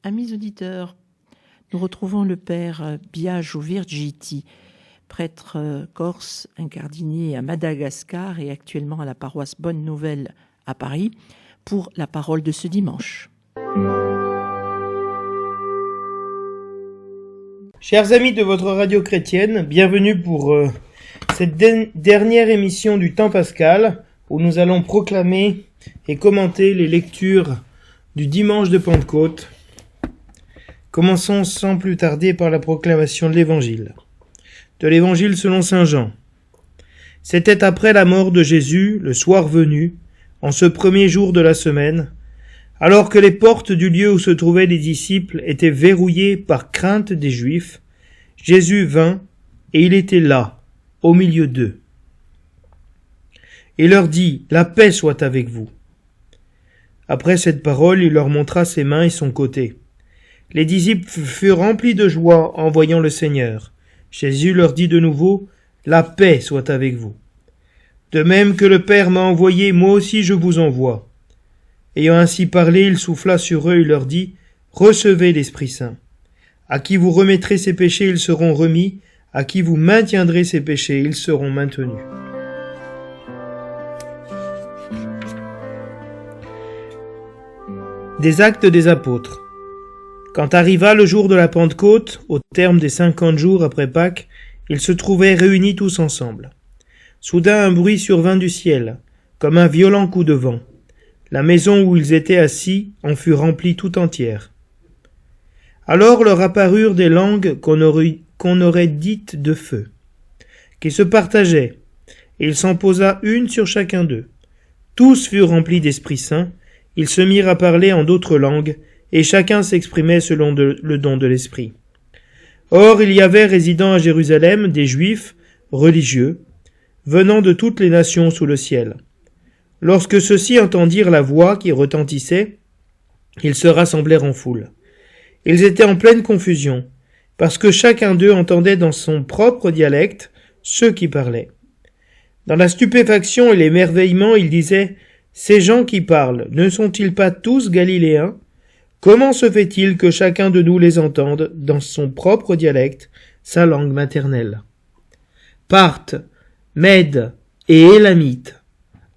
Amis auditeurs, nous retrouvons le père Biagio Virgiti, prêtre corse incardiné à Madagascar et actuellement à la paroisse Bonne Nouvelle à Paris, pour la parole de ce dimanche. Chers amis de votre radio chrétienne, bienvenue pour cette dernière émission du temps pascal où nous allons proclamer et commenter les lectures du dimanche de Pentecôte. Commençons sans plus tarder par la proclamation de l'évangile. De l'évangile selon saint Jean. C'était après la mort de Jésus, le soir venu, en ce premier jour de la semaine, alors que les portes du lieu où se trouvaient les disciples étaient verrouillées par crainte des Juifs, Jésus vint, et il était là, au milieu d'eux. Il leur dit, « La paix soit avec vous. » Après cette parole, il leur montra ses mains et son côté. Les disciples furent remplis de joie en voyant le Seigneur. Jésus leur dit de nouveau, « La paix soit avec vous. De même que le Père m'a envoyé, moi aussi je vous envoie. » Ayant ainsi parlé, il souffla sur eux et leur dit, « Recevez l'Esprit Saint. À qui vous remettrez ses péchés, ils seront remis. À qui vous maintiendrez ses péchés, ils seront maintenus. » Des Actes des Apôtres. Quand arriva le jour de la Pentecôte, au terme des 50 jours après Pâques, ils se trouvaient réunis tous ensemble. Soudain un bruit survint du ciel, comme un violent coup de vent. La maison où ils étaient assis en fut remplie tout entière. Alors leur apparurent des langues qu'on aurait dites de feu, qui se partageaient, et il s'en posa une sur chacun d'eux. Tous furent remplis d'Esprit Saint, ils se mirent à parler en d'autres langues, et chacun s'exprimait selon le don de l'Esprit. Or il y avait résidant à Jérusalem des Juifs religieux, venant de toutes les nations sous le ciel. Lorsque ceux-ci entendirent la voix qui retentissait, ils se rassemblèrent en foule. Ils étaient en pleine confusion, parce que chacun d'eux entendait dans son propre dialecte ceux qui parlaient. Dans la stupéfaction et l'émerveillement, ils disaient « Ces gens qui parlent, ne sont-ils pas tous Galiléens ? Comment se fait-il que chacun de nous les entende dans son propre dialecte, sa langue maternelle ? Parthes, Mèdes et Élamites,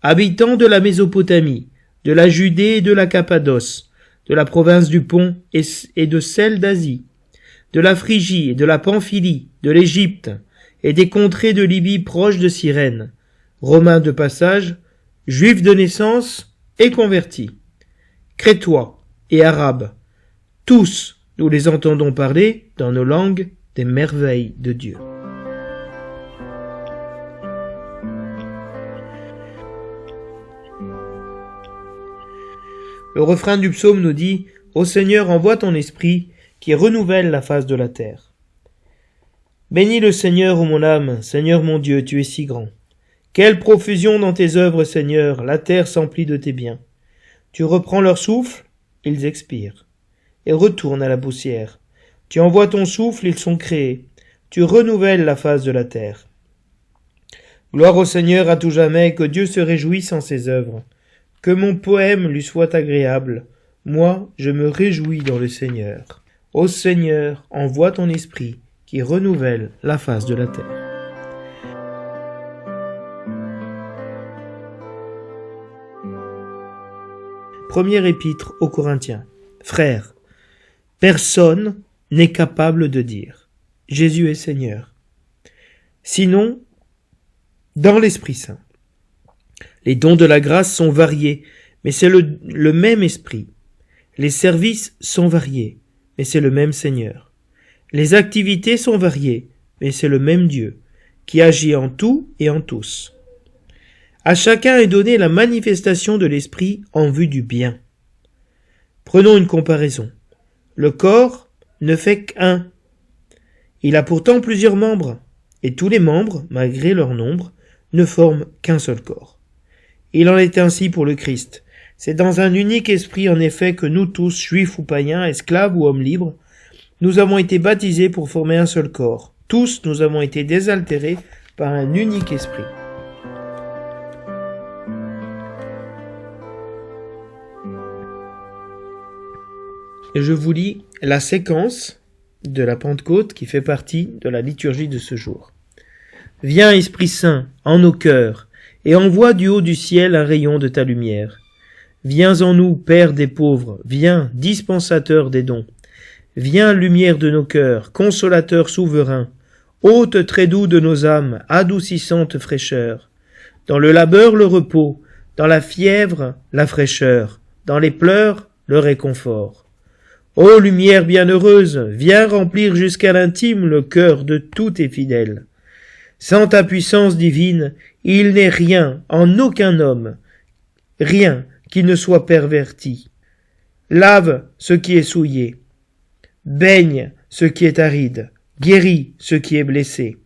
habitants de la Mésopotamie, de la Judée et de la Cappadoce, de la province du Pont et de celle d'Asie, de la Phrygie et de la Pamphylie, de l'Égypte et des contrées de Libye proches de Cyrène, Romains de passage, Juifs de naissance et convertis, Crétois et Arabes, tous nous les entendons parler dans nos langues des merveilles de Dieu. Le refrain du psaume nous dit « Ô Seigneur, envoie ton esprit qui renouvelle la face de la terre. » Bénis le Seigneur, ô mon âme, Seigneur mon Dieu, tu es si grand. Quelle profusion dans tes œuvres, Seigneur, la terre s'emplit de tes biens. Tu reprends leur souffle, ils expirent, et retournent à la poussière. Tu envoies ton souffle, ils sont créés. Tu renouvelles la face de la terre. Gloire au Seigneur à tout jamais, que Dieu se réjouisse en ses œuvres. Que mon poème lui soit agréable. Moi, je me réjouis dans le Seigneur. Ô Seigneur, envoie ton esprit qui renouvelle la face de la terre. Première épître aux Corinthiens. Frères, personne n'est capable de dire « Jésus est Seigneur ». Sinon, dans l'Esprit Saint. Les dons de la grâce sont variés, mais c'est le même Esprit. Les services sont variés, mais c'est le même Seigneur. Les activités sont variées, mais c'est le même Dieu, qui agit en tout et en tous. À chacun est donnée la manifestation de l'Esprit en vue du bien. Prenons une comparaison. Le corps ne fait qu'un. Il a pourtant plusieurs membres, et tous les membres, malgré leur nombre, ne forment qu'un seul corps. Il en est ainsi pour le Christ. C'est dans un unique esprit en effet que nous tous, juifs ou païens, esclaves ou hommes libres, nous avons été baptisés pour former un seul corps. Tous nous avons été désaltérés par un unique esprit. et je vous lis la séquence de la Pentecôte qui fait partie de la liturgie de ce jour. Viens, Esprit Saint, en nos cœurs, et envoie du haut du ciel un rayon de ta lumière. Viens en nous, Père des pauvres, viens, dispensateur des dons. Viens, lumière de nos cœurs, consolateur souverain, hôte très doux de nos âmes, adoucissante fraîcheur. Dans le labeur, le repos, dans la fièvre, la fraîcheur, dans les pleurs, le réconfort. Ô lumière bienheureuse, viens remplir jusqu'à l'intime le cœur de tous tes fidèles. Sans ta puissance divine, il n'est rien, en aucun homme, rien qui ne soit perverti. Lave ce qui est souillé, baigne ce qui est aride, guéris ce qui est blessé.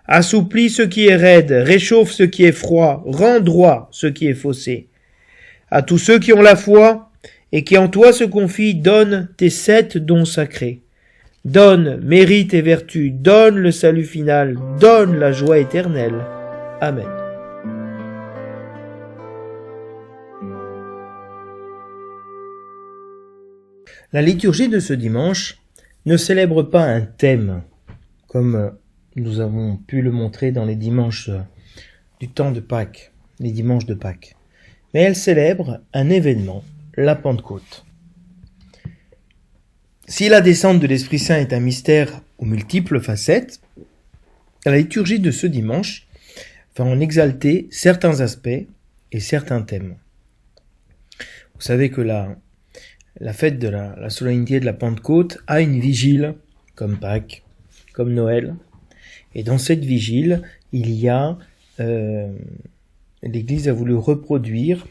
Assouplis ce qui est raide, réchauffe ce qui est froid, rends droit ce qui est faussé. À tous ceux qui ont la foi et qui en toi se confient, donne tes 7 dons sacrés. Donne mérite et vertu, donne le salut final, donne la joie éternelle. Amen. La liturgie de ce dimanche ne célèbre pas un thème, comme nous avons pu le montrer dans les dimanches du temps de Pâques, les dimanches de Pâques. Mais elle célèbre un événement, la Pentecôte. Si la descente de l'Esprit Saint est un mystère aux multiples facettes, la liturgie de ce dimanche va en exalter certains aspects et certains thèmes. Vous savez que la fête de la solennité de la Pentecôte a une vigile, comme Pâques, comme Noël. Et dans cette vigile, il y a, l'Église a voulu reproduire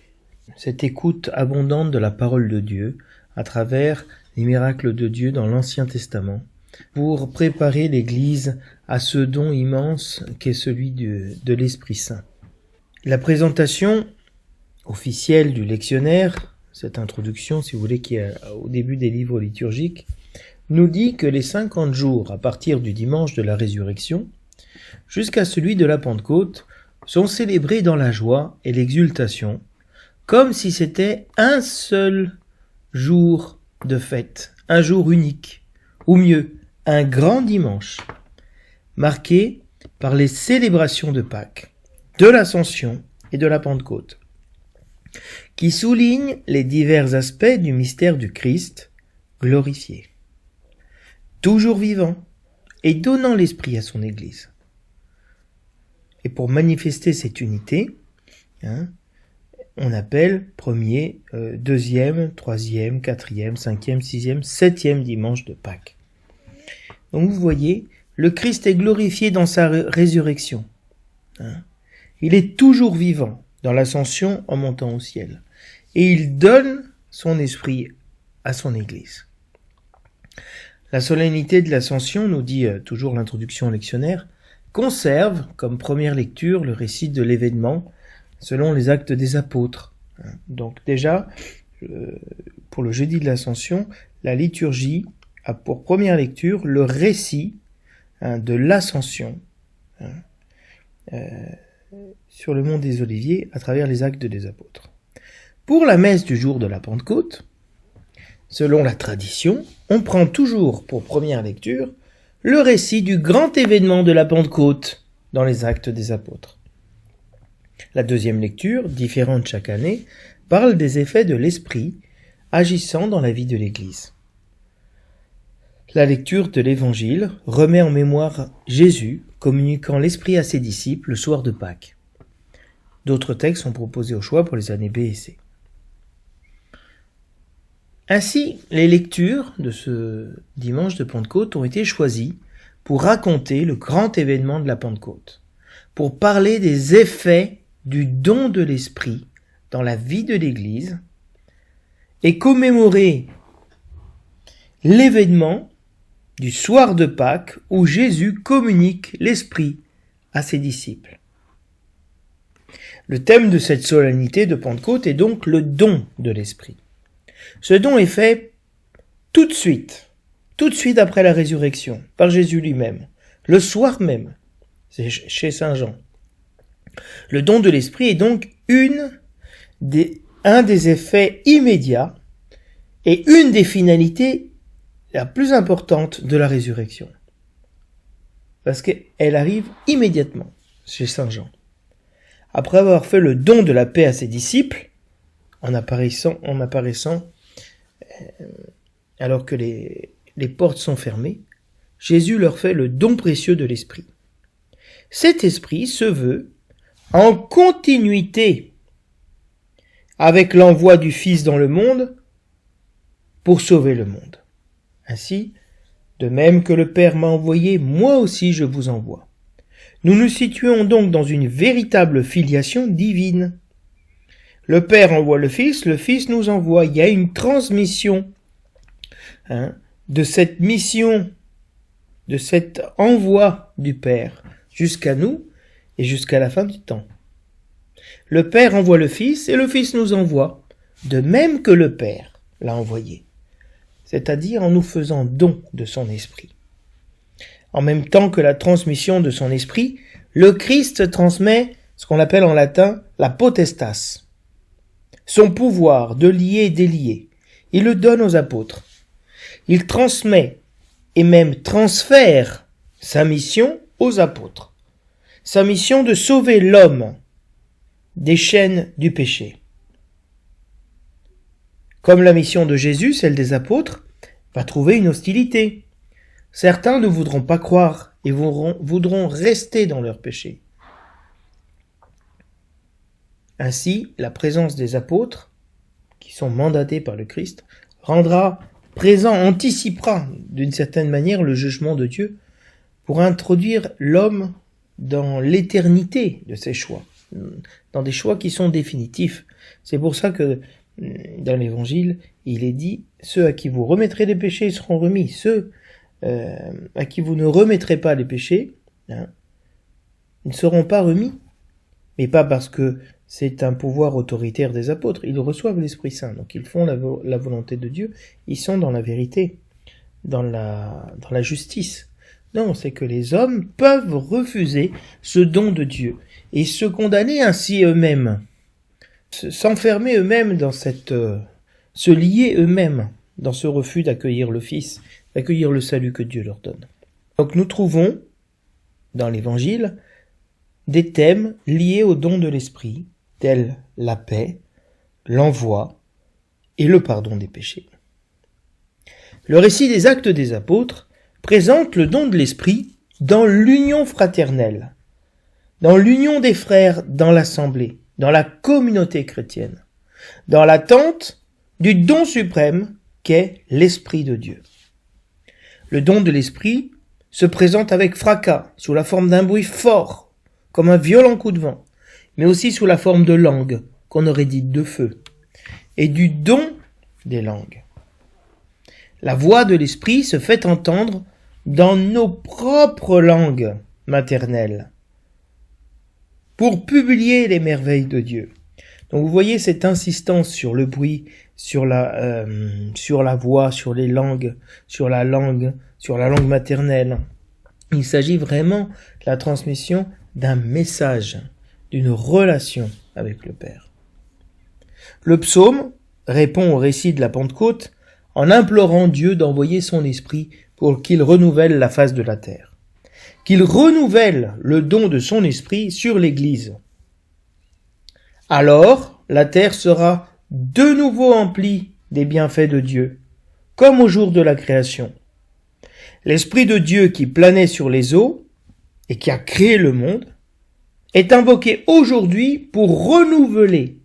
cette écoute abondante de la parole de Dieu à travers les miracles de Dieu dans l'Ancien Testament, pour préparer l'Église à ce don immense qu'est celui de l'Esprit Saint. La présentation officielle du lectionnaire, cette introduction, si vous voulez, qui est au début des livres liturgiques, nous dit que les 50 jours à partir du dimanche de la résurrection jusqu'à celui de la Pentecôte sont célébrés dans la joie et l'exultation, comme si c'était un seul jour de fête, un jour unique, ou mieux, un grand dimanche, marqué par les célébrations de Pâques, de l'Ascension et de la Pentecôte, qui soulignent les divers aspects du mystère du Christ glorifié, toujours vivant et donnant l'Esprit à son Église. Et pour manifester cette unité, on appelle premier, deuxième, troisième, quatrième, cinquième, sixième, septième dimanche de Pâques. Donc vous voyez, le Christ est glorifié dans sa résurrection. Il est toujours vivant dans l'ascension en montant au ciel. Et il donne son esprit à son Église. La solennité de l'ascension, nous dit toujours l'introduction au lectionnaire, conserve comme première lecture le récit de l'événement selon les actes des apôtres. Donc déjà, pour le jeudi de l'Ascension, la liturgie a pour première lecture le récit de l'Ascension sur le mont des Oliviers à travers les actes des apôtres. Pour la messe du jour de la Pentecôte, selon la tradition, on prend toujours pour première lecture le récit du grand événement de la Pentecôte dans les actes des apôtres. La deuxième lecture, différente chaque année, parle des effets de l'Esprit agissant dans la vie de l'Église. La lecture de l'Évangile remet en mémoire Jésus communiquant l'Esprit à ses disciples le soir de Pâques. D'autres textes sont proposés au choix pour les années B et C. Ainsi, les lectures de ce dimanche de Pentecôte ont été choisies pour raconter le grand événement de la Pentecôte, pour parler des effets du don de l'Esprit dans la vie de l'Église et commémorer l'événement du soir de Pâques où Jésus communique l'Esprit à ses disciples. Le thème de cette solennité de Pentecôte est donc le don de l'Esprit. Ce don est fait tout de suite après la résurrection, par Jésus lui-même, le soir même, c'est chez Saint Jean. Le don de l'Esprit est donc un des effets immédiats est une des finalités la plus importante de la résurrection. Parce qu'elle arrive immédiatement chez Saint Jean. Après avoir fait le don de la paix à ses disciples, en apparaissant alors que les portes sont fermées, Jésus leur fait le don précieux de l'Esprit. Cet Esprit se veut en continuité avec l'envoi du Fils dans le monde pour sauver le monde. Ainsi, de même que le Père m'a envoyé, moi aussi je vous envoie. Nous nous situons donc dans une véritable filiation divine. Le Père envoie le Fils nous envoie. Il y a une transmission de cette mission, de cet envoi du Père jusqu'à nous et jusqu'à la fin du temps. Le Père envoie le Fils et le Fils nous envoie, de même que le Père l'a envoyé, c'est-à-dire en nous faisant don de son Esprit. En même temps que la transmission de son Esprit, le Christ transmet ce qu'on appelle en latin la potestas, son pouvoir de lier et délier. Il le donne aux apôtres. Il transmet et même transfère sa mission aux apôtres. Sa mission de sauver l'homme des chaînes du péché. Comme la mission de Jésus, celle des apôtres, va trouver une hostilité. Certains ne voudront pas croire et voudront rester dans leur péché. Ainsi, la présence des apôtres, qui sont mandatés par le Christ, anticipera d'une certaine manière le jugement de Dieu pour introduire l'homme dans l'éternité de ses choix, dans des choix qui sont définitifs. C'est pour ça que dans l'Évangile, il est dit « Ceux à qui vous remettrez les péchés seront remis. Ceux à qui vous ne remettrez pas les péchés, ils ne seront pas remis. » Mais pas parce que c'est un pouvoir autoritaire des apôtres. Ils reçoivent l'Esprit Saint, donc ils font la volonté de Dieu. Ils sont dans la vérité, dans la justice. Non, c'est que les hommes peuvent refuser ce don de Dieu et se condamner ainsi eux-mêmes, s'enfermer eux-mêmes dans se lier eux-mêmes dans ce refus d'accueillir le Fils, d'accueillir le salut que Dieu leur donne. Donc nous trouvons dans l'Évangile des thèmes liés au don de l'Esprit, tels la paix, l'envoi et le pardon des péchés. Le récit des Actes des Apôtres présente le don de l'Esprit dans l'union fraternelle, dans l'union des frères dans l'assemblée, dans la communauté chrétienne, dans l'attente du don suprême qu'est l'Esprit de Dieu. Le don de l'Esprit se présente avec fracas, sous la forme d'un bruit fort, comme un violent coup de vent, mais aussi sous la forme de langues, qu'on aurait dites de feu, et du don des langues. La voix de l'Esprit se fait entendre dans nos propres langues maternelles, pour publier les merveilles de Dieu. Donc vous voyez cette insistance sur le bruit, sur la voix, sur les langues, sur la langue maternelle. Il s'agit vraiment de la transmission d'un message, d'une relation avec le Père. Le psaume répond au récit de la Pentecôte en implorant Dieu d'envoyer son Esprit pour qu'il renouvelle la face de la terre, qu'il renouvelle le don de son Esprit sur l'Église. Alors, la terre sera de nouveau emplie des bienfaits de Dieu, comme au jour de la création. L'Esprit de Dieu qui planait sur les eaux et qui a créé le monde est invoqué aujourd'hui pour renouveler,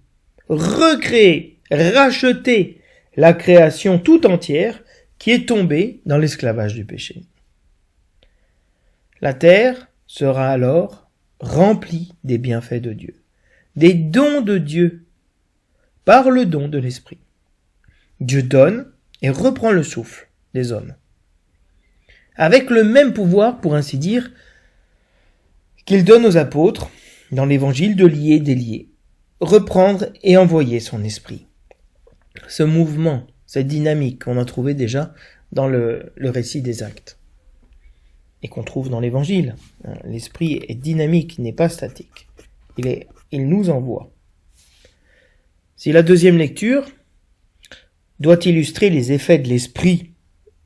recréer, racheter la création tout entière qui est tombée dans l'esclavage du péché. La terre sera alors remplie des bienfaits de Dieu, des dons de Dieu, par le don de l'Esprit. Dieu donne et reprend le souffle des hommes, avec le même pouvoir, pour ainsi dire, qu'il donne aux apôtres, dans l'Évangile, de lier, délier, reprendre et envoyer son Esprit. Ce mouvement, cette dynamique qu'on a trouvé déjà dans le récit des Actes, et qu'on trouve dans l'Évangile. L'Esprit est dynamique, il n'est pas statique. Il nous envoie. C'est la deuxième lecture doit illustrer les effets de l'Esprit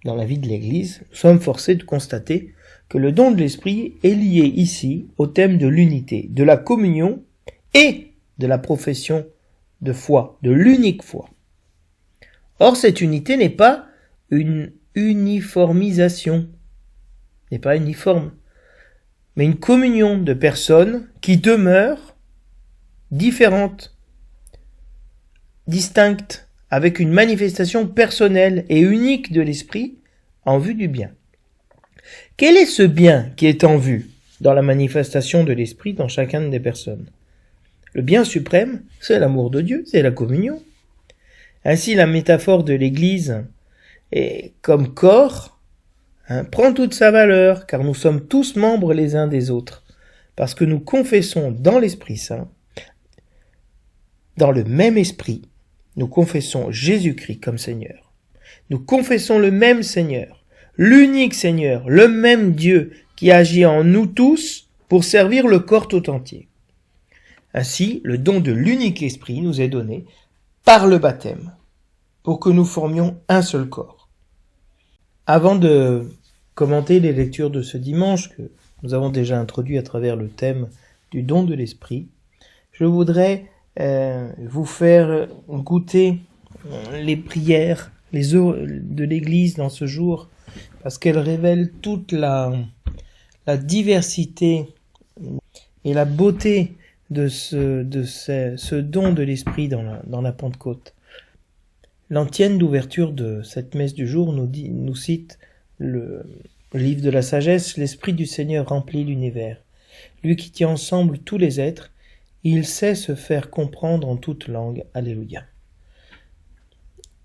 dans la vie de l'Église, nous sommes forcés de constater que le don de l'Esprit est lié ici au thème de l'unité, de la communion et de la profession de foi, de l'unique foi. Or, cette unité n'est pas une uniformisation, n'est pas uniforme, mais une communion de personnes qui demeurent différentes, distinctes, avec une manifestation personnelle et unique de l'Esprit en vue du bien. Quel est ce bien qui est en vue dans la manifestation de l'Esprit dans chacune des personnes? Le bien suprême, c'est l'amour de Dieu, c'est la communion. Ainsi, la métaphore de l'Église est comme corps, prend toute sa valeur, car nous sommes tous membres les uns des autres, parce que nous confessons dans l'Esprit Saint, dans le même Esprit, nous confessons Jésus-Christ comme Seigneur. Nous confessons le même Seigneur, l'unique Seigneur, le même Dieu qui agit en nous tous pour servir le corps tout entier. Ainsi, le don de l'unique Esprit nous est donné par le baptême, pour que nous formions un seul corps. Avant de commenter les lectures de ce dimanche, que nous avons déjà introduit à travers le thème du don de l'Esprit, je voudrais vous faire goûter les prières de l'Église dans ce jour, parce qu'elles révèlent toute la diversité et la beauté de ce don de l'Esprit dans la Pentecôte. L'antienne d'ouverture de cette messe du jour nous cite le livre de la sagesse: l'Esprit du Seigneur remplit l'univers. Lui qui tient ensemble tous les êtres, il sait se faire comprendre en toute langue. Alléluia.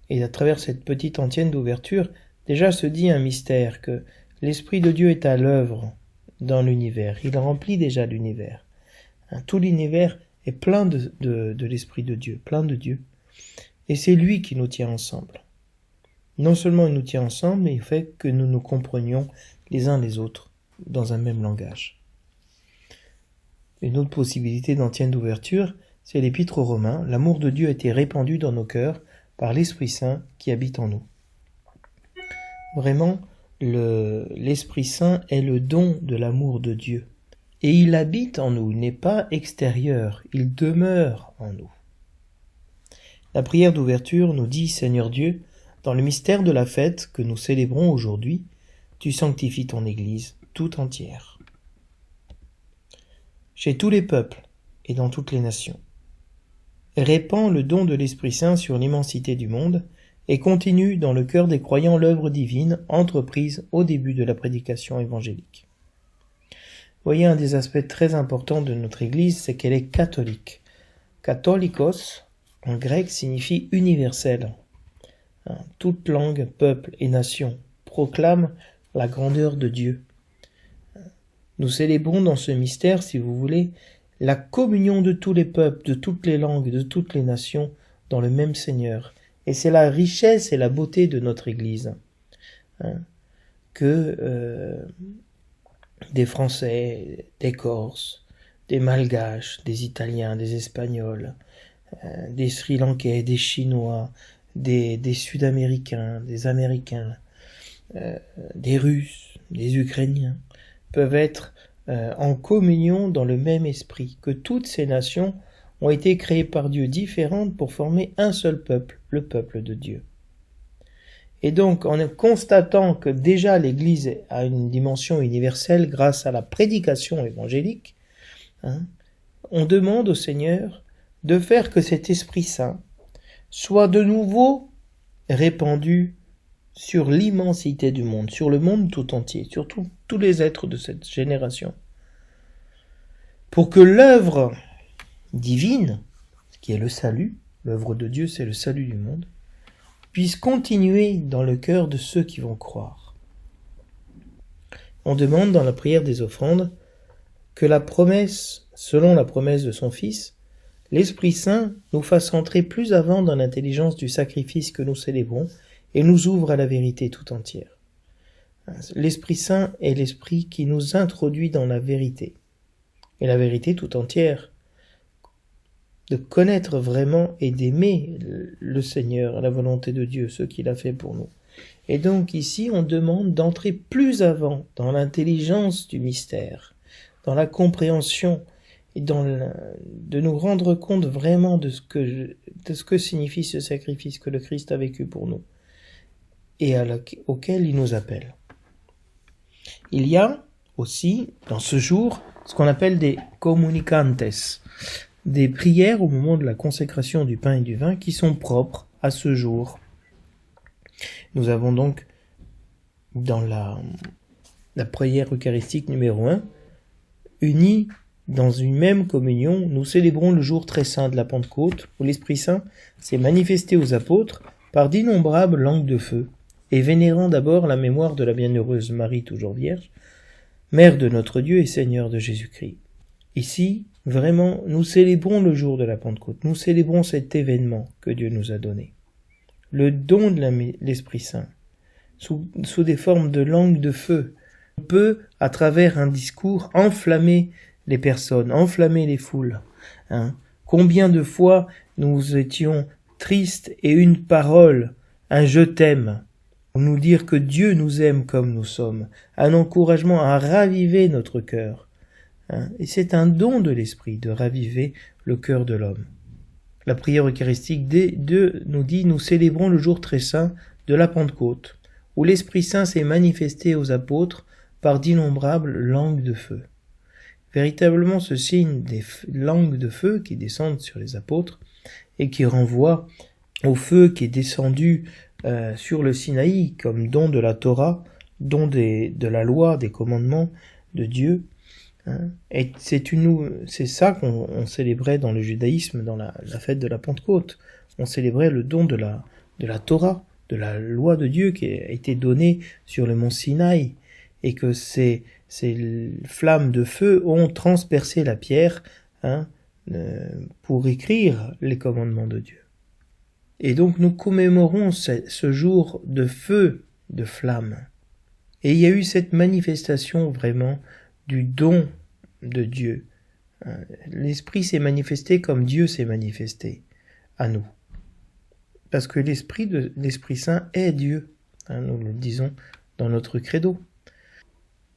Et à travers cette petite antienne d'ouverture, déjà se dit un mystère, que l'Esprit de Dieu est à l'œuvre dans l'univers. Il remplit déjà l'univers. Tout l'univers est plein de l'Esprit de Dieu, plein de Dieu. Et c'est lui qui nous tient ensemble. Non seulement il nous tient ensemble, mais il fait que nous nous comprenions les uns les autres dans un même langage. Une autre possibilité d'antienne d'ouverture, c'est l'Épître aux Romains. L'amour de Dieu a été répandu dans nos cœurs par l'Esprit Saint qui habite en nous. Vraiment, l'Esprit Saint est le don de l'amour de Dieu. Et il habite en nous, il n'est pas extérieur, il demeure en nous. La prière d'ouverture nous dit: Seigneur Dieu, dans le mystère de la fête que nous célébrons aujourd'hui, tu sanctifies ton Église tout entière. Chez tous les peuples et dans toutes les nations. Répands le don de l'Esprit Saint sur l'immensité du monde et continue dans le cœur des croyants l'œuvre divine entreprise au début de la prédication évangélique. Voyez, un des aspects très importants de notre Église, c'est qu'elle est catholique. Katholikos, en grec, signifie universel. Toute langue, peuple et nation proclament la grandeur de Dieu. Nous célébrons dans ce mystère, si vous voulez, la communion de tous les peuples, de toutes les langues, de toutes les nations dans le même Seigneur. Et c'est la richesse et la beauté de notre Église. Que des Français, des Corses, des Malgaches, des Italiens, des Espagnols, des Sri Lankais, des Chinois, des Sud-Américains, des Américains, des Russes, des Ukrainiens, peuvent être en communion dans le même esprit, que toutes ces nations ont été créées par Dieu différentes pour former un seul peuple, le peuple de Dieu. Et donc, en constatant que déjà l'Église a une dimension universelle grâce à la prédication évangélique, on demande au Seigneur de faire que cet Esprit Saint soit de nouveau répandu sur l'immensité du monde, sur le monde tout entier, sur tous les êtres de cette génération, pour que l'œuvre divine, qui est le salut, l'œuvre de Dieu c'est le salut du monde, puisse continuer dans le cœur de ceux qui vont croire. On demande dans la prière des offrandes que la promesse, selon la promesse de son Fils, l'Esprit Saint nous fasse entrer plus avant dans l'intelligence du sacrifice que nous célébrons et nous ouvre à la vérité tout entière. L'Esprit Saint est l'Esprit qui nous introduit dans la vérité. Et la vérité tout entière, de connaître vraiment et d'aimer le Seigneur, la volonté de Dieu, ce qu'il a fait pour nous. Et donc ici, on demande d'entrer plus avant dans l'intelligence du mystère, dans la compréhension et de nous rendre compte vraiment de ce que signifie ce sacrifice que le Christ a vécu pour nous et auquel il nous appelle. Il y a aussi, dans ce jour, ce qu'on appelle des communicantes, des prières au moment de la consécration du pain et du vin qui sont propres à ce jour. Nous avons donc, dans la prière eucharistique numéro 1, unis dans une même communion, nous célébrons le jour très saint de la Pentecôte, où l'Esprit Saint s'est manifesté aux apôtres par d'innombrables langues de feu, et vénérant d'abord la mémoire de la bienheureuse Marie toujours vierge, Mère de notre Dieu et Seigneur de Jésus-Christ. Ici, vraiment, nous célébrons le jour de la Pentecôte, nous célébrons cet événement que Dieu nous a donné. Le don de l'Esprit Saint, sous des formes de langue de feu, peut, à travers un discours, enflammer les personnes, enflammer les foules. Combien de fois nous étions tristes et une parole, un « je t'aime », pour nous dire que Dieu nous aime comme nous sommes, un encouragement à raviver notre cœur. Et c'est un don de l'Esprit de raviver le cœur de l'homme. La prière eucharistique nous dit « Nous célébrons le jour très saint de la Pentecôte, où l'Esprit Saint s'est manifesté aux apôtres par d'innombrables langues de feu. » Véritablement, ce signe des langues de feu qui descendent sur les apôtres et qui renvoie au feu qui est descendu sur le Sinaï comme don de la Torah, don de la loi, des commandements de Dieu. Et c'est ça qu'on célébrait dans le judaïsme, dans la fête de la Pentecôte. On célébrait le don de la Torah, de la loi de Dieu qui a été donnée sur le mont Sinaï, et que ces flammes de feu ont transpercé la pierre pour écrire les commandements de Dieu. Et donc nous commémorons ce jour de feu, de flamme. Et il y a eu cette manifestation vraiment du don de Dieu. L'Esprit s'est manifesté comme Dieu s'est manifesté à nous. Parce que l'Esprit Saint est Dieu. Nous le disons dans notre credo.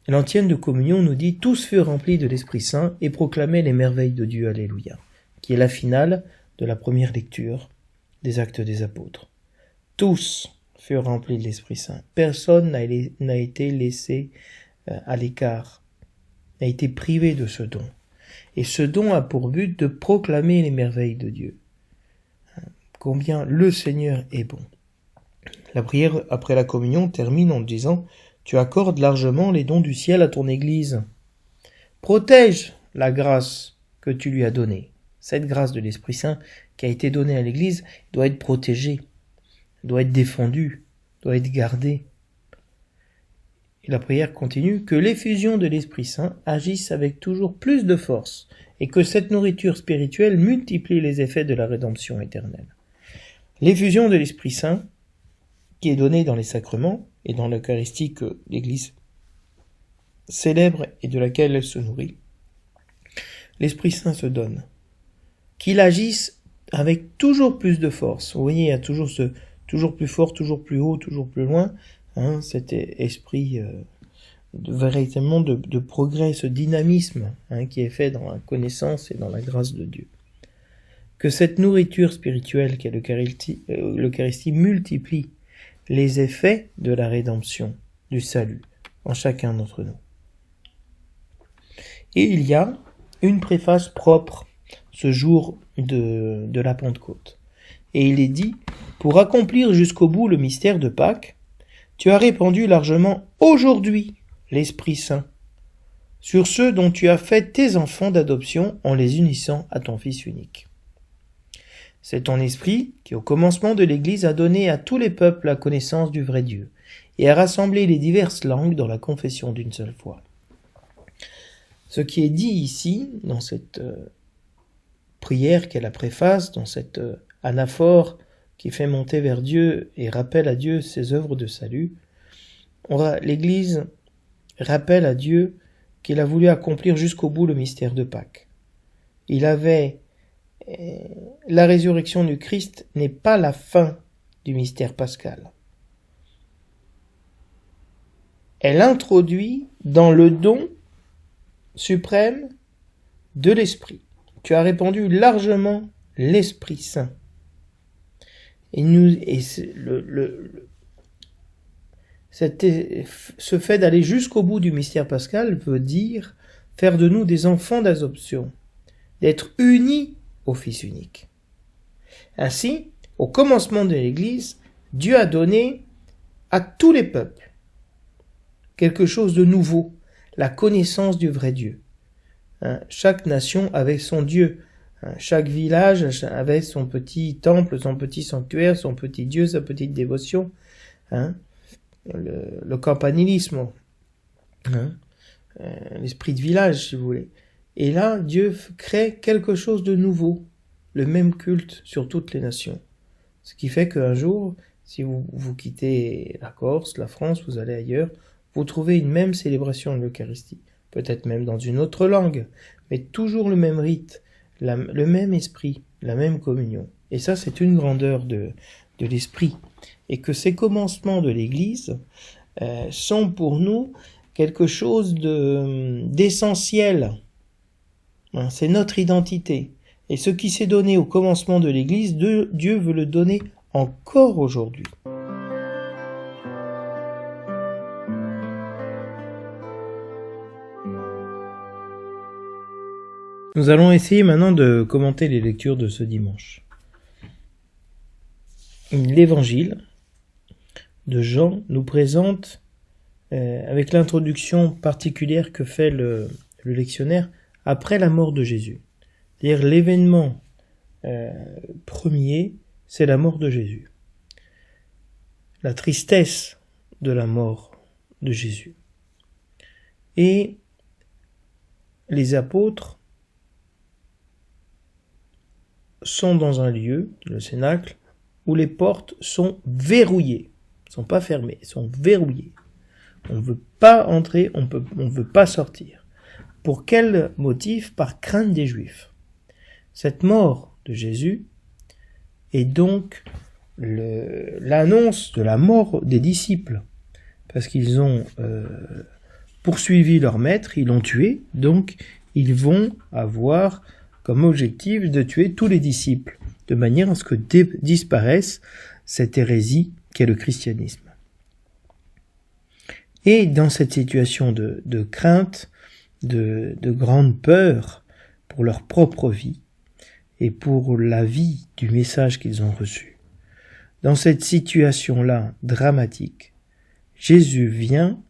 L'antienne de communion nous dit « Tous furent remplis de l'Esprit Saint et proclamaient les merveilles de Dieu, Alléluia », qui est la finale de la première lecture des Actes des Apôtres. Tous furent remplis de l'Esprit Saint. Personne n'a été laissé à l'écart, n'a été privé de ce don. Et ce don a pour but de proclamer les merveilles de Dieu. Combien le Seigneur est bon. La prière après la communion termine en disant « Tu accordes largement les dons du ciel à ton Église. Protège la grâce que tu lui as donnée. » Cette grâce de l'Esprit Saint qui a été donnée à l'Église doit être protégée, doit être défendue, doit être gardée. Et la prière continue « Que l'effusion de l'Esprit Saint agisse avec toujours plus de force et que cette nourriture spirituelle multiplie les effets de la rédemption éternelle. » L'effusion de l'Esprit Saint qui est donnée dans les sacrements et dans l'Eucharistie que l'Église célèbre et de laquelle elle se nourrit, l'Esprit Saint se donne. Qu'il agisse avec toujours plus de force. Vous voyez, il y a toujours toujours plus fort, toujours plus haut, toujours plus loin, cet esprit véritablement de progrès, ce dynamisme qui est fait dans la connaissance et dans la grâce de Dieu. Que cette nourriture spirituelle qu'est l'Eucharistie multiplie les effets de la rédemption, du salut, en chacun d'entre nous. Et il y a une préface propre ce jour de la Pentecôte. Et il est dit, pour accomplir jusqu'au bout le mystère de Pâques, tu as répandu largement aujourd'hui l'Esprit Saint sur ceux dont tu as fait tes enfants d'adoption en les unissant à ton Fils unique. C'est ton Esprit qui, au commencement de l'Église, a donné à tous les peuples la connaissance du vrai Dieu et a rassemblé les diverses langues dans la confession d'une seule foi. Ce qui est dit ici, dans cette prière qu'est la préface, dans cette anaphore qui fait monter vers Dieu et rappelle à Dieu ses œuvres de salut, l'Église rappelle à Dieu qu'il a voulu accomplir jusqu'au bout le mystère de Pâques. Il avait la résurrection du Christ n'est pas la fin du mystère pascal. Elle introduit dans le don suprême de l'Esprit. Tu as répandu largement l'Esprit Saint. Ce fait d'aller jusqu'au bout du mystère pascal veut dire faire de nous des enfants d'adoption, d'être unis au Fils unique. Ainsi, au commencement de l'Église, Dieu a donné à tous les peuples quelque chose de nouveau, la connaissance du vrai Dieu. Chaque nation avait son Dieu. Chaque village avait son petit temple, son petit sanctuaire, son petit Dieu, sa petite dévotion. Le campanilisme, l'esprit de village, si vous voulez. Et là, Dieu crée quelque chose de nouveau, le même culte sur toutes les nations. Ce qui fait qu'un jour, si vous quittez la Corse, la France, vous allez ailleurs, vous trouvez une même célébration de l'Eucharistie, peut-être même dans une autre langue, mais toujours le même rite, le même esprit, la même communion. Et ça, c'est une grandeur de l'esprit. Et que ces commencements de l'Église sont pour nous quelque chose d'essentiel. C'est notre identité. Et ce qui s'est donné au commencement de l'Église, Dieu veut le donner encore aujourd'hui. Nous allons essayer maintenant de commenter les lectures de ce dimanche. L'Évangile de Jean nous présente, avec l'introduction particulière que fait le lectionnaire, après la mort de Jésus. C'est-à-dire l'événement premier, c'est la mort de Jésus. La tristesse de la mort de Jésus. Et les apôtres sont dans un lieu, le cénacle, où les portes sont verrouillées. Elles ne sont pas fermées, elles sont verrouillées. On ne veut pas entrer, on ne veut pas sortir. Pour quel motif? Par crainte des Juifs. Cette mort de Jésus est donc l'annonce de la mort des disciples, parce qu'ils ont poursuivi leur maître, ils l'ont tué, donc ils vont avoir comme objectif de tuer tous les disciples, de manière à ce que disparaisse cette hérésie qu'est le christianisme. Et dans cette situation de crainte, de grande peur pour leur propre vie et pour la vie du message qu'ils ont reçu, dans cette situation-là dramatique, Jésus vient,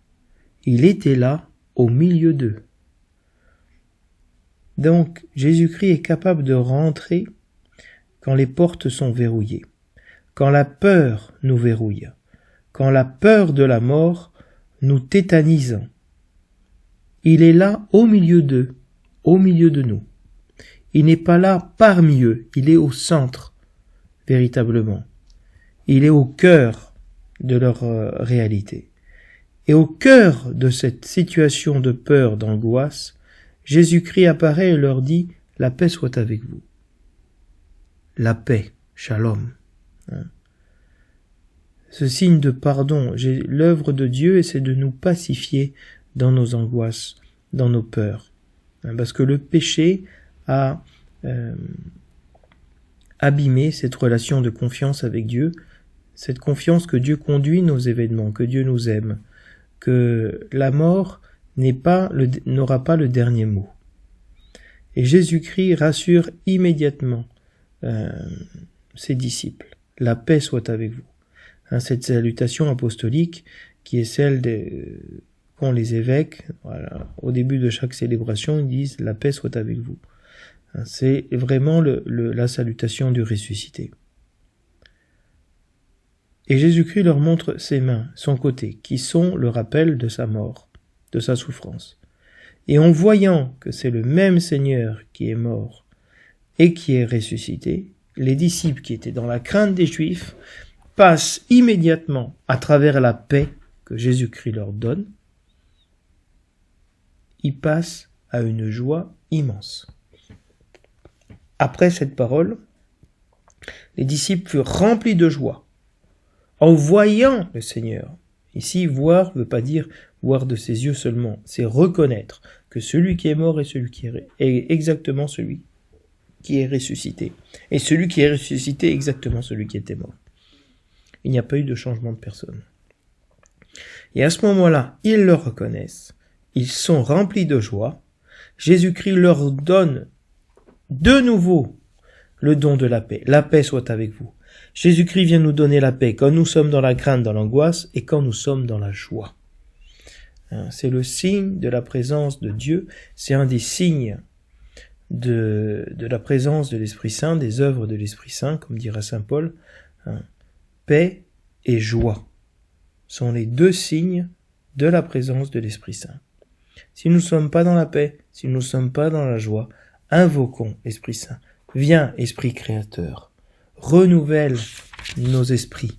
il était là au milieu d'eux. Donc, Jésus-Christ est capable de rentrer quand les portes sont verrouillées, quand la peur nous verrouille, quand la peur de la mort nous tétanise. Il est là au milieu d'eux, au milieu de nous. Il n'est pas là parmi eux, il est au centre, véritablement. Il est au cœur de leur réalité. Et au cœur de cette situation de peur, d'angoisse, Jésus-Christ apparaît et leur dit « La paix soit avec vous ». La paix, shalom. Ce signe de pardon, l'œuvre de Dieu, c'est de nous pacifier dans nos angoisses, dans nos peurs. Parce que le péché a abîmé cette relation de confiance avec Dieu, cette confiance que Dieu conduit nos événements, que Dieu nous aime, que la mort n'aura pas le dernier mot. Et Jésus-Christ rassure immédiatement ses disciples. La paix soit avec vous. Cette salutation apostolique qui est celle qu'ont les évêques, voilà, au début de chaque célébration, ils disent la paix soit avec vous. C'est vraiment la salutation du ressuscité. Et Jésus-Christ leur montre ses mains, son côté, qui sont le rappel de sa mort, de sa souffrance. Et en voyant que c'est le même Seigneur qui est mort et qui est ressuscité, les disciples qui étaient dans la crainte des Juifs passent immédiatement à travers la paix que Jésus-Christ leur donne, ils passent à une joie immense. après cette parole, les disciples furent remplis de joie en voyant le Seigneur. Ici, voir ne veut pas dire voir de ses yeux seulement, c'est reconnaître que celui qui est mort est celui qui est exactement celui qui est ressuscité. Et celui qui est ressuscité est exactement celui qui était mort. Il n'y a pas eu de changement de personne. Et à ce moment-là, ils le reconnaissent. Ils sont remplis de joie. Jésus-Christ leur donne de nouveau le don de la paix. La paix soit avec vous. Jésus-Christ vient nous donner la paix quand nous sommes dans la crainte, dans l'angoisse et quand nous sommes dans la joie. C'est le signe de la présence de Dieu. C'est un des signes de la présence de l'Esprit Saint, des œuvres de l'Esprit Saint, comme dira saint Paul. Paix et joie sont les deux signes de la présence de l'Esprit Saint. Si nous ne sommes pas dans la paix, si nous ne sommes pas dans la joie, invoquons l'Esprit Saint. Viens, Esprit Créateur, renouvelle nos esprits.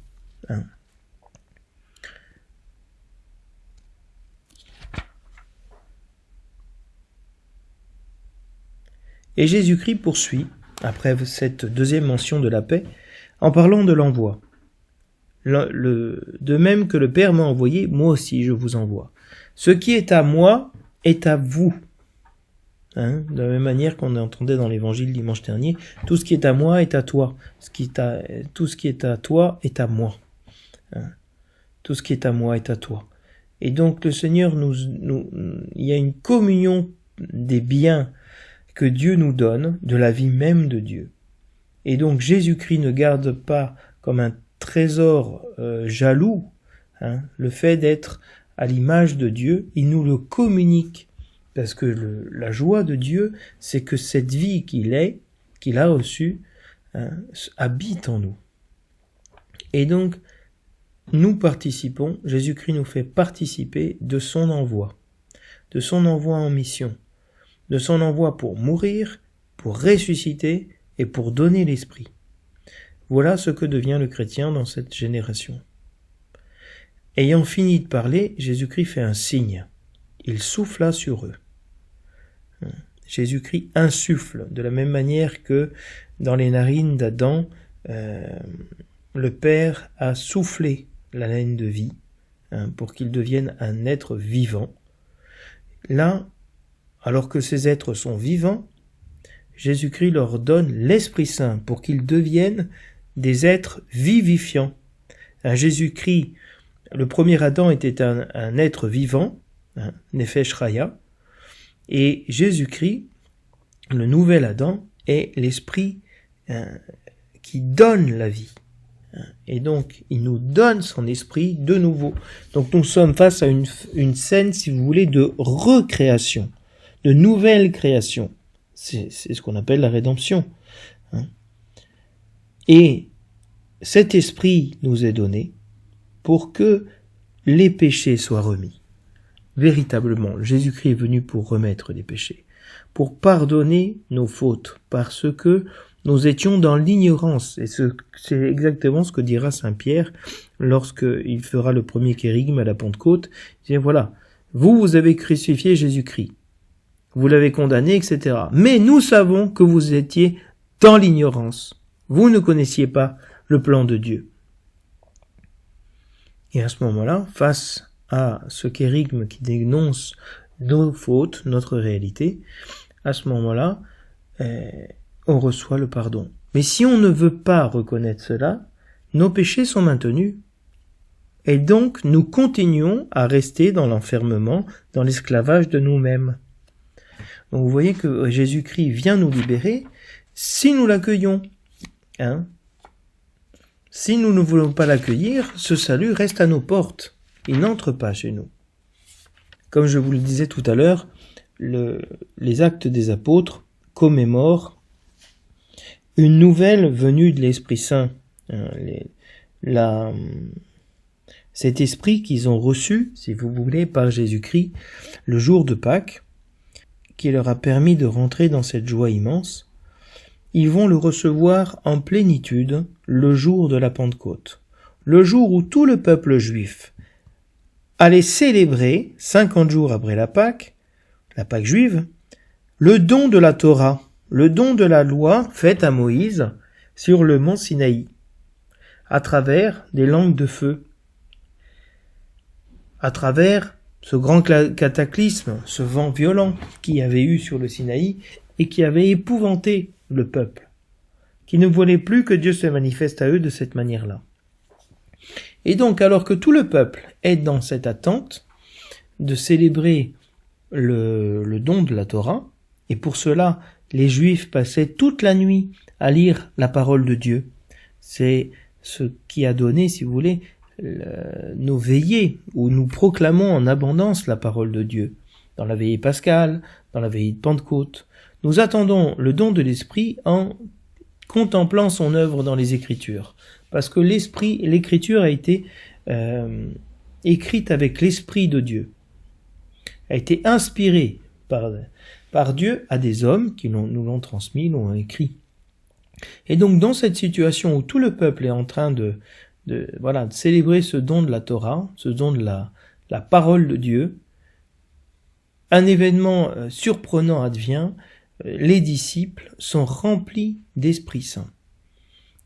Et Jésus-Christ poursuit, après cette deuxième mention de la paix, en parlant de l'envoi. De même que le Père m'a envoyé, moi aussi je vous envoie. Ce qui est à moi est à vous. De la même manière qu'on entendait dans l'évangile dimanche dernier, tout ce qui est à moi est à toi. Tout ce qui est à toi est à moi. Tout ce qui est à moi est à toi. Et donc le Seigneur il y a une communion des biens que Dieu nous donne, de la vie même de Dieu. Et donc Jésus-Christ ne garde pas comme un trésor jaloux le fait d'être à l'image de Dieu, il nous le communique. Parce que la joie de Dieu, c'est que cette vie qu'il a reçue, habite en nous. Et donc, nous participons, Jésus-Christ nous fait participer de son envoi en mission, de son envoi pour mourir, pour ressusciter et pour donner l'Esprit. Voilà ce que devient le chrétien dans cette génération. Ayant fini de parler, Jésus-Christ fait un signe. Il souffla sur eux. Jésus-Christ insuffle, de la même manière que dans les narines d'Adam, le Père a soufflé la laine de vie pour qu'il devienne un être vivant. Là, alors que ces êtres sont vivants, Jésus-Christ leur donne l'Esprit Saint pour qu'ils deviennent des êtres vivifiants. Jésus-Christ, le premier Adam était un être vivant, Nefesh Chaya, et Jésus-Christ, le nouvel Adam, est l'Esprit qui donne la vie. Et donc, il nous donne son Esprit de nouveau. Donc, nous sommes face à une scène, si vous voulez, de recréation, de nouvelle création. C'est ce qu'on appelle la rédemption. Et cet Esprit nous est donné pour que les péchés soient remis. Véritablement, Jésus-Christ est venu pour remettre les péchés, pour pardonner nos fautes, parce que nous étions dans l'ignorance. Et c'est exactement ce que dira saint Pierre lorsqu'il fera le premier kérigme à la Pentecôte. Il dit, voilà, vous avez crucifié Jésus-Christ, vous l'avez condamné, etc. Mais nous savons que vous étiez dans l'ignorance. Vous ne connaissiez pas le plan de Dieu. Et à ce moment-là, face à ce kérigme qui dénonce nos fautes, notre réalité, à ce moment-là, on reçoit le pardon. Mais si on ne veut pas reconnaître cela, nos péchés sont maintenus. Et donc, nous continuons à rester dans l'enfermement, dans l'esclavage de nous-mêmes. Donc, vous voyez que Jésus-Christ vient nous libérer si nous l'accueillons. Si nous ne voulons pas l'accueillir, ce salut reste à nos portes. Il n'entre pas chez nous. Comme je vous le disais tout à l'heure, les Actes des Apôtres commémorent une nouvelle venue de l'Esprit Saint. Cet esprit qu'ils ont reçu, si vous voulez, par Jésus-Christ, le jour de Pâques, qui leur a permis de rentrer dans cette joie immense, ils vont le recevoir en plénitude le jour de la Pentecôte, le jour où tout le peuple juif allait célébrer, 50 jours après la Pâque juive, le don de la Torah, le don de la loi faite à Moïse sur le mont Sinaï, à travers des langues de feu, à travers ce grand cataclysme, ce vent violent qu'il y avait eu sur le Sinaï et qui avait épouvanté le peuple, qui ne voulait plus que Dieu se manifeste à eux de cette manière-là. Et donc, alors que tout le peuple est dans cette attente de célébrer le don de la Torah, et pour cela, les Juifs passaient toute la nuit à lire la parole de Dieu. C'est ce qui a donné, si vous voulez, nos veillées, où nous proclamons en abondance la parole de Dieu. Dans la veillée pascale, dans la veillée de Pentecôte, nous attendons le don de l'Esprit en contemplant son œuvre dans les Écritures. Parce que l'Écriture a été écrite avec l'Esprit de Dieu, a été inspirée par Dieu à des hommes qui nous l'ont transmis, l'ont écrit. Et donc dans cette situation où tout le peuple est en train de célébrer ce don de la Torah, ce don de la parole de Dieu, un événement surprenant advient. Les disciples sont remplis d'Esprit Saint,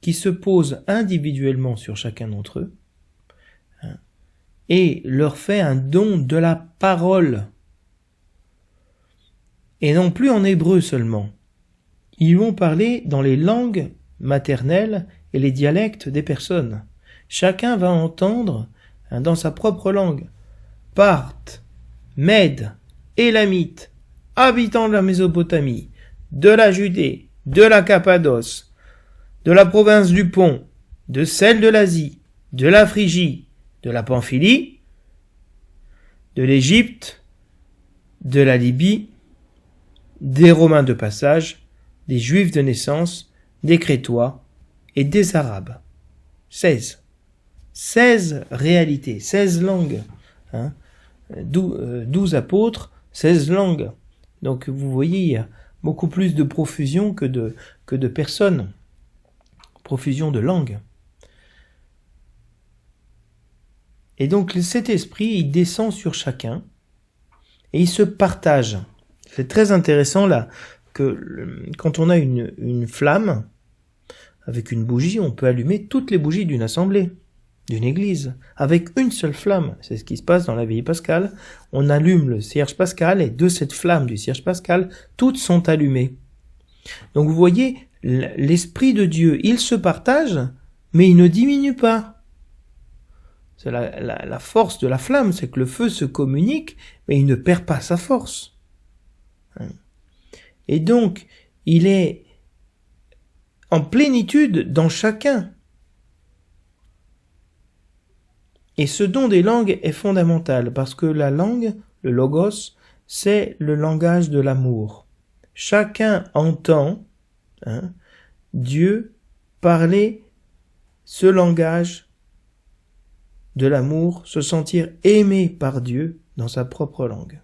qui se pose individuellement sur chacun d'entre eux, et leur fait un don de la parole. Et non plus en hébreu seulement. Ils vont parler dans les langues maternelles et les dialectes des personnes. Chacun va entendre dans sa propre langue. Parthes, Mèdes, Élamites, habitants de la Mésopotamie, de la Judée, de la Cappadoce, de la province du Pont, de celle de l'Asie, de la Phrygie, de la Pamphylie, de l'Égypte, de la Libye, des Romains de passage, des Juifs de naissance, des Crétois et des Arabes. 16 réalités, 16 langues, 12 apôtres, 16 langues. Donc vous voyez, il y a beaucoup plus de profusion que de personnes, profusion de langues. Et donc cet esprit, il descend sur chacun et il se partage. C'est très intéressant là que quand on a une flamme avec une bougie, on peut allumer toutes les bougies d'une assemblée, d'une église, avec une seule flamme. C'est ce qui se passe dans la veillée pascale. On allume le cierge pascal et de cette flamme du cierge pascal, toutes sont allumées. Donc vous voyez, l'Esprit de Dieu, il se partage, mais il ne diminue pas. C'est la force de la flamme, c'est que le feu se communique, mais il ne perd pas sa force. Et donc, il est en plénitude dans chacun. Et ce don des langues est fondamental, parce que la langue, le logos, c'est le langage de l'amour. Chacun entend Dieu parler ce langage de l'amour, se sentir aimé par Dieu dans sa propre langue.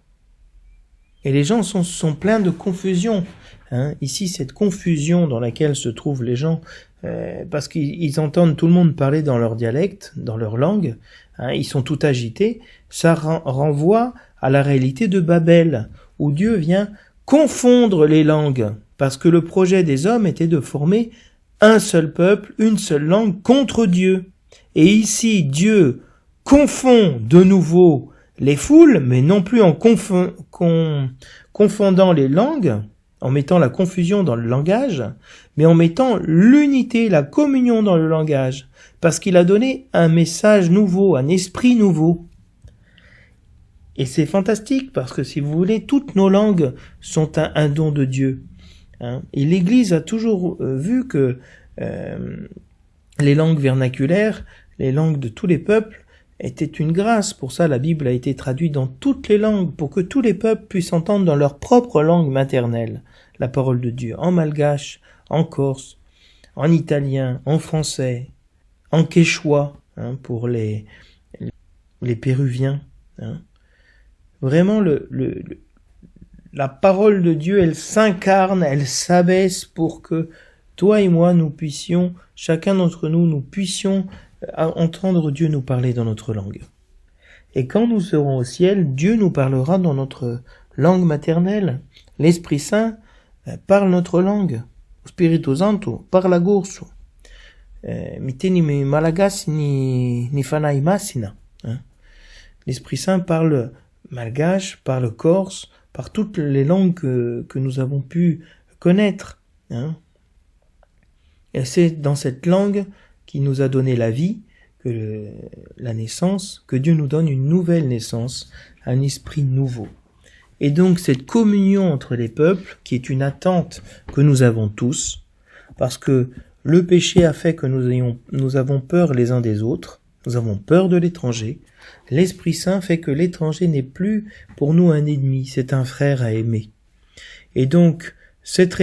Et les gens sont pleins de confusion. Ici, cette confusion dans laquelle se trouvent les gens, parce qu'ils entendent tout le monde parler dans leur dialecte, dans leur langue, ils sont tout agités, ça renvoie à la réalité de Babel, où Dieu vient confondre les langues, parce que le projet des hommes était de former un seul peuple, une seule langue contre Dieu. Et ici, Dieu confond de nouveau les foules, mais non plus en confondant les langues, en mettant la confusion dans le langage, mais en mettant l'unité, la communion dans le langage, parce qu'il a donné un message nouveau, un esprit nouveau. Et c'est fantastique, parce que si vous voulez, toutes nos langues sont un don de Dieu. Et l'Église a toujours vu que les langues vernaculaires, les langues de tous les peuples, était une grâce. Pour ça, la Bible a été traduite dans toutes les langues, pour que tous les peuples puissent entendre dans leur propre langue maternelle la parole de Dieu, en malgache, en corse, en italien, en français, en quechua, pour les péruviens. Vraiment, la parole de Dieu, elle s'incarne, elle s'abaisse pour que toi et moi, nous puissions, chacun d'entre nous, nous puissions entendre Dieu nous parler dans notre langue. Et quand nous serons au ciel, Dieu nous parlera dans notre langue maternelle. L'Esprit Saint parle notre langue. Spirito Santo parla gorso. Miteni me malagas ni fanai masina. L'Esprit Saint parle malgache, parle corse, par toutes les langues que nous avons pu connaître. Et c'est dans cette langue qui nous a donné la vie, la naissance, que Dieu nous donne une nouvelle naissance, un esprit nouveau. Et donc cette communion entre les peuples, qui est une attente que nous avons tous, parce que le péché a fait que nous avons peur les uns des autres, nous avons peur de l'étranger. L'Esprit Saint fait que l'étranger n'est plus pour nous un ennemi, c'est un frère à aimer. Et donc cette